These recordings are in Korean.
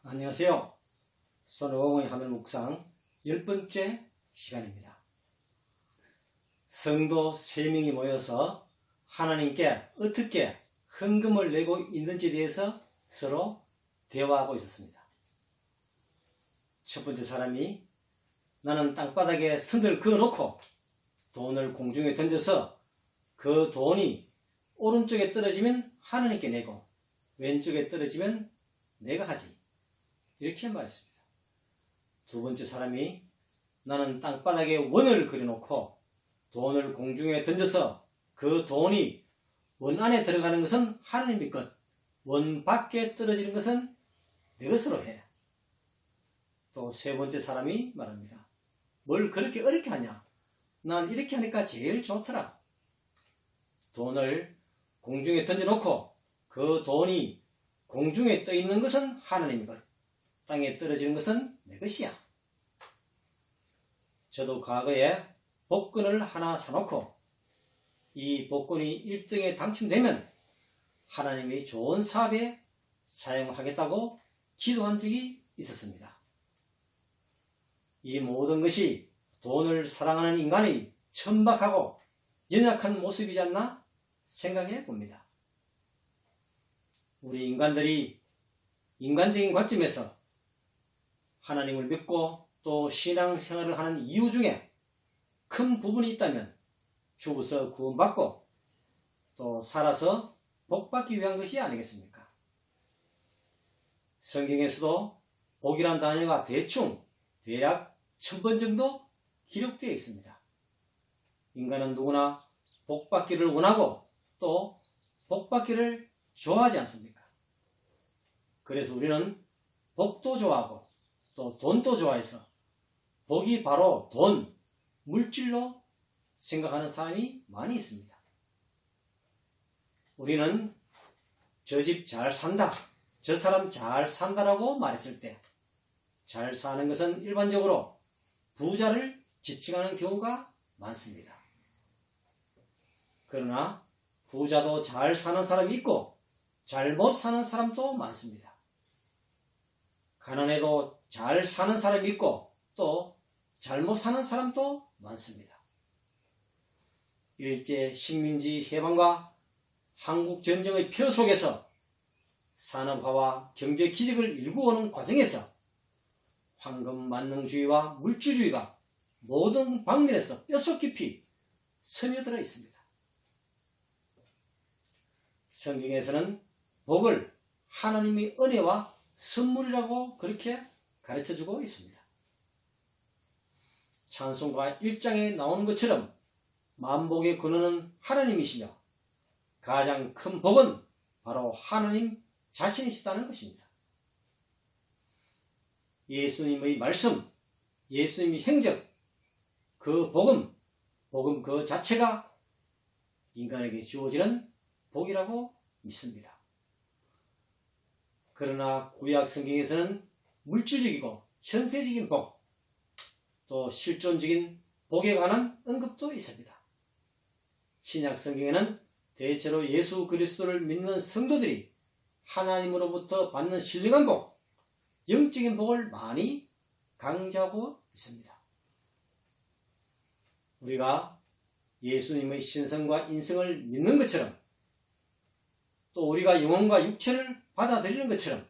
안녕하세요. 손오공의 하늘 묵상 10번째 시간입니다. 성도 3명이 모여서 하나님께 어떻게 헌금을 내고 있는지에 대해서 서로 대화하고 있었습니다. 첫 번째 사람이 나는 땅바닥에 선을 그어놓고 돈을 공중에 던져서 그 돈이 오른쪽에 떨어지면 하나님께 내고 왼쪽에 떨어지면 내가 하지. 이렇게 말했습니다. 두 번째 사람이 나는 땅바닥에 원을 그려놓고 돈을 공중에 던져서 그 돈이 원 안에 들어가는 것은 하나님의 것, 원 밖에 떨어지는 것은 내 것으로 해. 또 세 번째 사람이 말합니다. 뭘 그렇게 어렵게 하냐? 난 이렇게 하니까 제일 좋더라. 돈을 공중에 던져놓고 그 돈이 공중에 떠 있는 것은 하나님의 것, 땅에 떨어지는 것은 내 것이야. 저도 과거에 복권을 하나 사놓고 이 복권이 1등에 당첨되면 하나님의 좋은 사업에 사용하겠다고 기도한 적이 있었습니다. 이 모든 것이 돈을 사랑하는 인간의 천박하고 연약한 모습이지 않나 생각해 봅니다. 우리 인간들이 인간적인 관점에서 하나님을 믿고 또 신앙생활을 하는 이유 중에 큰 부분이 있다면 죽어서 구원받고 또 살아서 복받기 위한 것이 아니겠습니까? 성경에서도 복이란 단어가 대략 1000번 정도 기록되어 있습니다. 인간은 누구나 복받기를 원하고 또 복받기를 좋아하지 않습니까? 그래서 우리는 복도 좋아하고 또 돈도 좋아해서 복이 바로 돈, 물질로 생각하는 사람이 많이 있습니다. 우리는 저 집 잘 산다, 저 사람 잘 산다라고 말했을 때 잘 사는 것은 일반적으로 부자를 지칭하는 경우가 많습니다. 그러나 부자도 잘 사는 사람이 있고 잘못 사는 사람도 많습니다. 가난해도 잘 사는 사람이 있고 또 잘못 사는 사람도 많습니다. 일제 식민지 해방과 한국 전쟁의 표 속에서 산업화와 경제 기적을 일구어오는 과정에서 황금 만능주의와 물질주의가 모든 방면에서 뼛속 깊이 스며들어 있습니다. 성경에서는 복을 하나님의 은혜와 선물이라고 그렇게 가르쳐주고 있습니다. 찬송가 1장에 나오는 것처럼 만복의 근원은 하나님이시며 가장 큰 복은 바로 하나님 자신이시다는 것입니다. 예수님의 말씀, 예수님의 행적, 그 복음 그 자체가 인간에게 주어지는 복이라고 믿습니다. 그러나 구약 성경에서는 물질적이고 현세적인 복, 또 실존적인 복에 관한 언급도 있습니다. 신약 성경에는 대체로 예수 그리스도를 믿는 성도들이 하나님으로부터 받는 신령한 복, 영적인 복을 많이 강조하고 있습니다. 우리가 예수님의 신성과 인성을 믿는 것처럼 또 우리가 영혼과 육체를 받아들이는 것처럼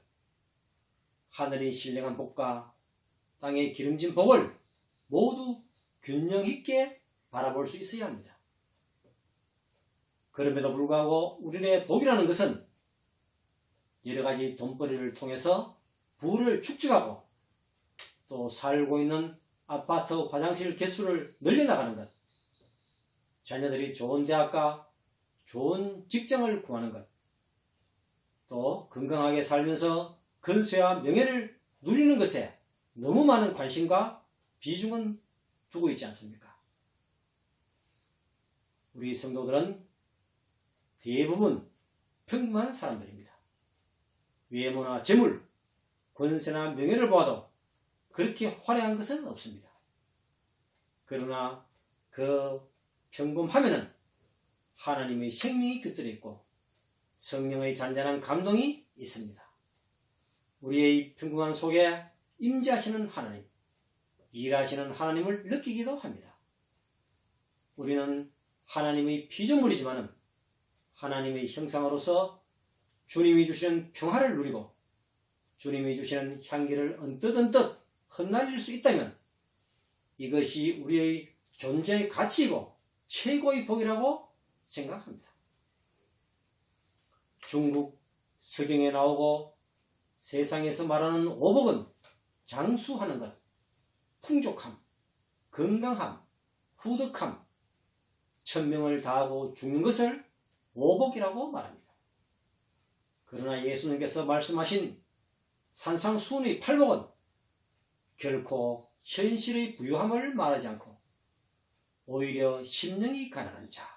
하늘의 신령한 복과 땅의 기름진 복을 모두 균형 있게 바라볼 수 있어야 합니다. 그럼에도 불구하고 우리의 복이라는 것은 여러 가지 돈벌이를 통해서 부를 축적하고 또 살고 있는 아파트 화장실 개수를 늘려나가는 것, 자녀들이 좋은 대학과 좋은 직장을 구하는 것, 또 건강하게 살면서 근세와 명예를 누리는 것에 너무 많은 관심과 비중은 두고 있지 않습니까? 우리 성도들은 대부분 평범한 사람들입니다. 외모나 재물, 권세나 명예를 보아도 그렇게 화려한 것은 없습니다. 그러나 그 평범하면은 하나님의 생명이 깃들어 있고 성령의 잔잔한 감동이 있습니다. 우리의 평범한 속에 임재하시는 하나님, 일하시는 하나님을 느끼기도 합니다. 우리는 하나님의 피조물이지만 하나님의 형상으로서 주님이 주시는 평화를 누리고 주님이 주시는 향기를 언뜻 흩날릴 수 있다면 이것이 우리의 존재의 가치이고 최고의 복이라고 생각합니다. 중국 서경에 나오고 세상에서 말하는 오복은 장수하는 것, 풍족함, 건강함, 후덕함, 천명을 다하고 죽는 것을 오복이라고 말합니다. 그러나 예수님께서 말씀하신 산상수훈의 팔복은 결코 현실의 부유함을 말하지 않고 오히려 심령이 가난한 자,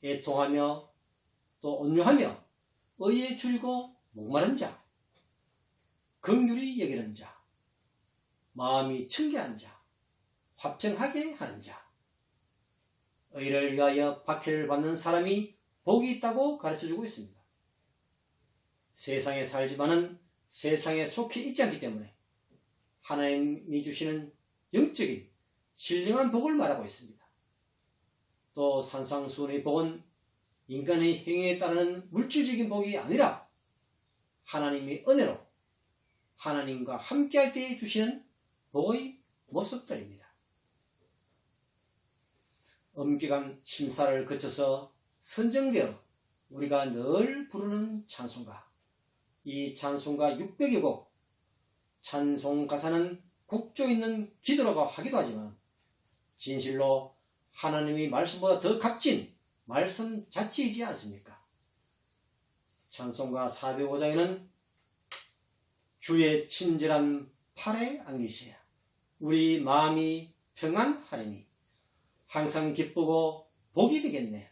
애통하며 또 온유하며 의에 줄이고 목마른 자, 긍휼히 여기는 자, 마음이 청결한 자, 화평하게 하는 자, 의를 위하여 박해를 받는 사람이 복이 있다고 가르쳐주고 있습니다. 세상에 살지만은 세상에 속해 있지 않기 때문에 하나님이 주시는 영적인 신령한 복을 말하고 있습니다. 또 산상수훈의 복은 인간의 행위에 따르는 물질적인 복이 아니라 하나님의 은혜로 하나님과 함께할 때에 주시는 복의 모습들입니다. 엄격한 심사를 거쳐서 선정되어 우리가 늘 부르는 찬송가, 이 찬송가 600여 곡, 찬송 가사는 곡조 있는 기도라고 하기도 하지만 진실로 하나님의 말씀보다 더 값진 말씀 자체이지 않습니까? 찬송가 405장에는 주의 친절한 팔에 안기세요. 우리 마음이 평안하리니 항상 기쁘고 복이 되겠네.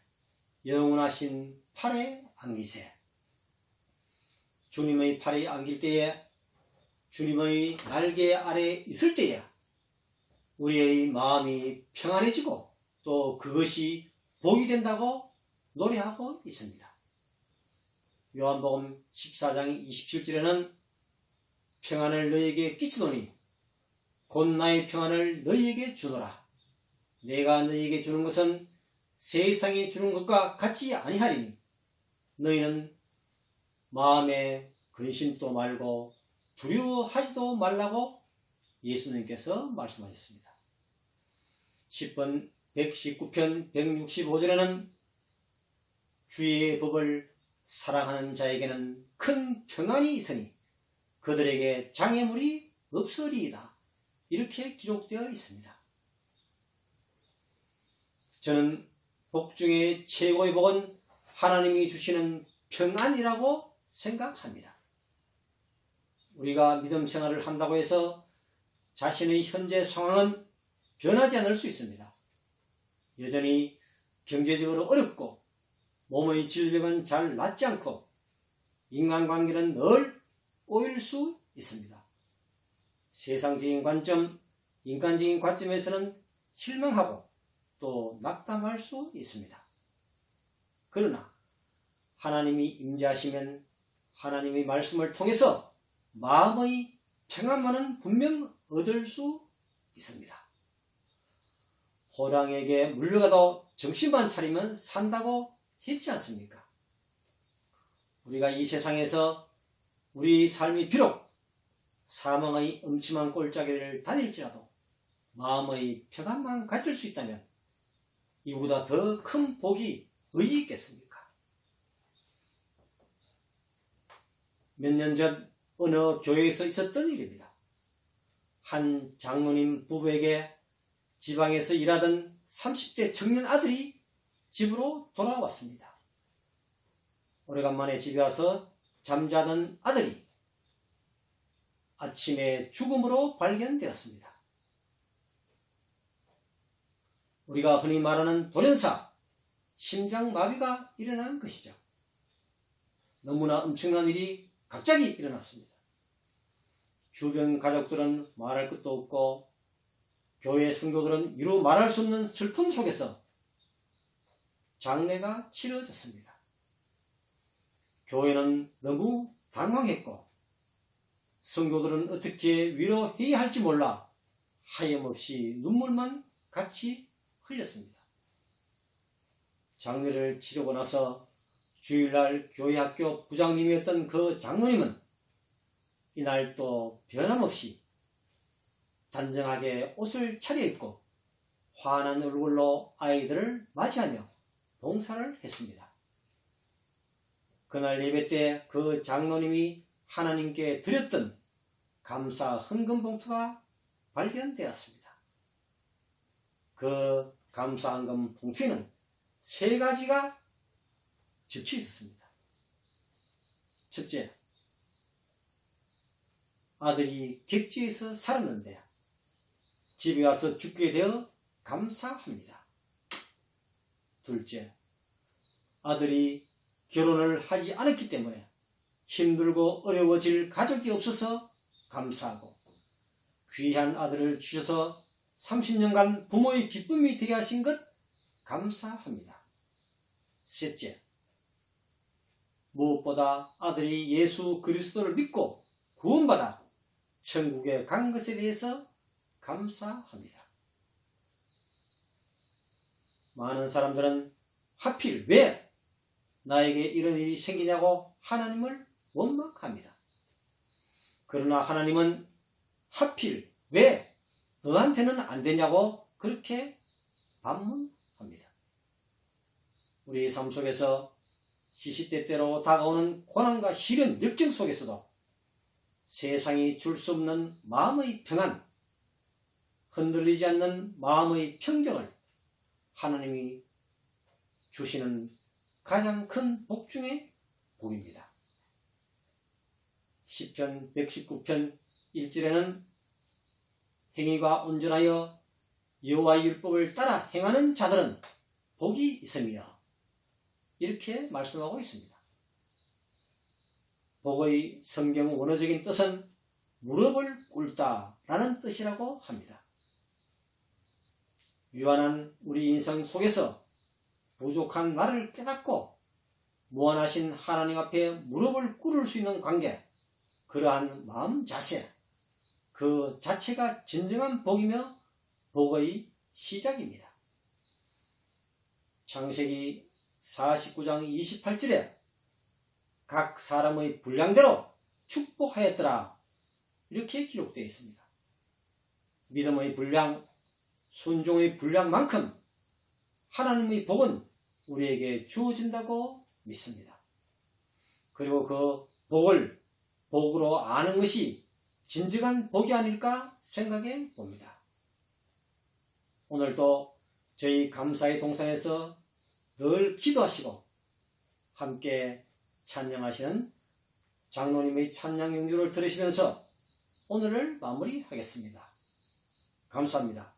영원하신 팔에 안기세. 주님의 팔에 안길 때에 주님의 날개 아래 있을 때에 우리의 마음이 평안해지고 또 그것이 복이 된다고 노래하고 있습니다. 요한복음 14장 27절에는 평안을 너희에게 끼치노니 곧 나의 평안을 너희에게 주노라. 내가 너희에게 주는 것은 세상이 주는 것과 같이 아니하리니 너희는 마음에 근심도 말고 두려워하지도 말라고 예수님께서 말씀하셨습니다. 10번 119편 165절에는 주의 법을 사랑하는 자에게는 큰 평안이 있으니 그들에게 장애물이 없으리이다. 이렇게 기록되어 있습니다. 저는 복 중에 최고의 복은 하나님이 주시는 평안이라고 생각합니다. 우리가 믿음 생활을 한다고 해서 자신의 현재 상황은 변하지 않을 수 있습니다. 여전히 경제적으로 어렵고 몸의 질병은 잘 낫지 않고 인간관계는 늘 꼬일 수 있습니다. 세상적인 관점, 인간적인 관점에서는 실망하고 또 낙담할 수 있습니다. 그러나 하나님이 임재하시면 하나님의 말씀을 통해서 마음의 평안만은 분명 얻을 수 있습니다. 호랑이에게 물려가도 정신만 차리면 산다고 했지 않습니까? 우리가 이 세상에서 우리 삶이 비록 사망의 음침한 골짜기를 다닐지라도 마음의 평안만 가질 수 있다면 이보다 더 큰 복이 어디 있겠습니까? 몇 년 전 어느 교회에서 있었던 일입니다. 한 장로님 부부에게 지방에서 일하던 30대 청년 아들이 집으로 돌아왔습니다. 오래간만에 집에 와서 잠자던 아들이 아침에 죽음으로 발견되었습니다. 우리가 흔히 말하는 돌연사, 심장마비가 일어난 것이죠. 너무나 엄청난 일이 갑자기 일어났습니다. 주변 가족들은 말할 것도 없고 교회 성도들은 이루 말할 수 없는 슬픔 속에서 장례가 치러졌습니다. 교회는 너무 당황했고 성도들은 어떻게 위로해야 할지 몰라 하염없이 눈물만 같이 흘렸습니다. 장례를 치르고 나서 주일날 교회학교 부장님이었던 그 장로님은 이날 또 변함없이 단정하게 옷을 차려입고 환한 얼굴로 아이들을 맞이하며 봉사를 했습니다. 그날 예배 때 그 장로님이 하나님께 드렸던 감사 헌금 봉투가 발견되었습니다. 그 감사 헌금 봉투에는 3가지가 적혀 있었습니다. 첫째, 아들이 객지에서 살았는데 집에 와서 죽게 되어 감사합니다. 둘째, 아들이 결혼을 하지 않았기 때문에 힘들고 어려워질 가족이 없어서 감사하고 귀한 아들을 주셔서 30년간 부모의 기쁨이 되게 하신 것 감사합니다. 셋째, 무엇보다 아들이 예수 그리스도를 믿고 구원받아 천국에 간 것에 대해서 감사합니다. 많은 사람들은 하필 왜 나에게 이런 일이 생기냐고 하나님을 원망합니다. 그러나 하나님은 하필 왜 너한테는 안 되냐고 그렇게 반문합니다. 우리의 삶 속에서 시시때때로 다가오는 고난과 시련, 역경 속에서도 세상이 줄 수 없는 마음의 평안, 흔들리지 않는 마음의 평정을 하나님이 주시는 가장 큰 복 중의 복입니다. 시편 119편 1절에는 행위가 온전하여 여호와의 율법을 따라 행하는 자들은 복이 있으며 이렇게 말씀하고 있습니다. 복의 성경 원어적인 뜻은 무릎을 꿇다라는 뜻이라고 합니다. 유한한 우리 인생 속에서 부족한 나를 깨닫고 무한하신 하나님 앞에 무릎을 꿇을 수 있는 관계, 그러한 마음 자세, 그 자체가 진정한 복이며 복의 시작입니다. 창세기 49장 28절에 각 사람의 분량대로 축복하였더라 이렇게 기록되어 있습니다. 믿음의 분량, 순종의 분량만큼 하나님의 복은 우리에게 주어진다고 믿습니다. 그리고 그 복을 복으로 아는 것이 진정한 복이 아닐까 생각해 봅니다. 오늘도 저희 감사의 동산에서 늘 기도하시고 함께 찬양하시는 장로님의 찬양 연주를 들으시면서 오늘을 마무리하겠습니다. 감사합니다.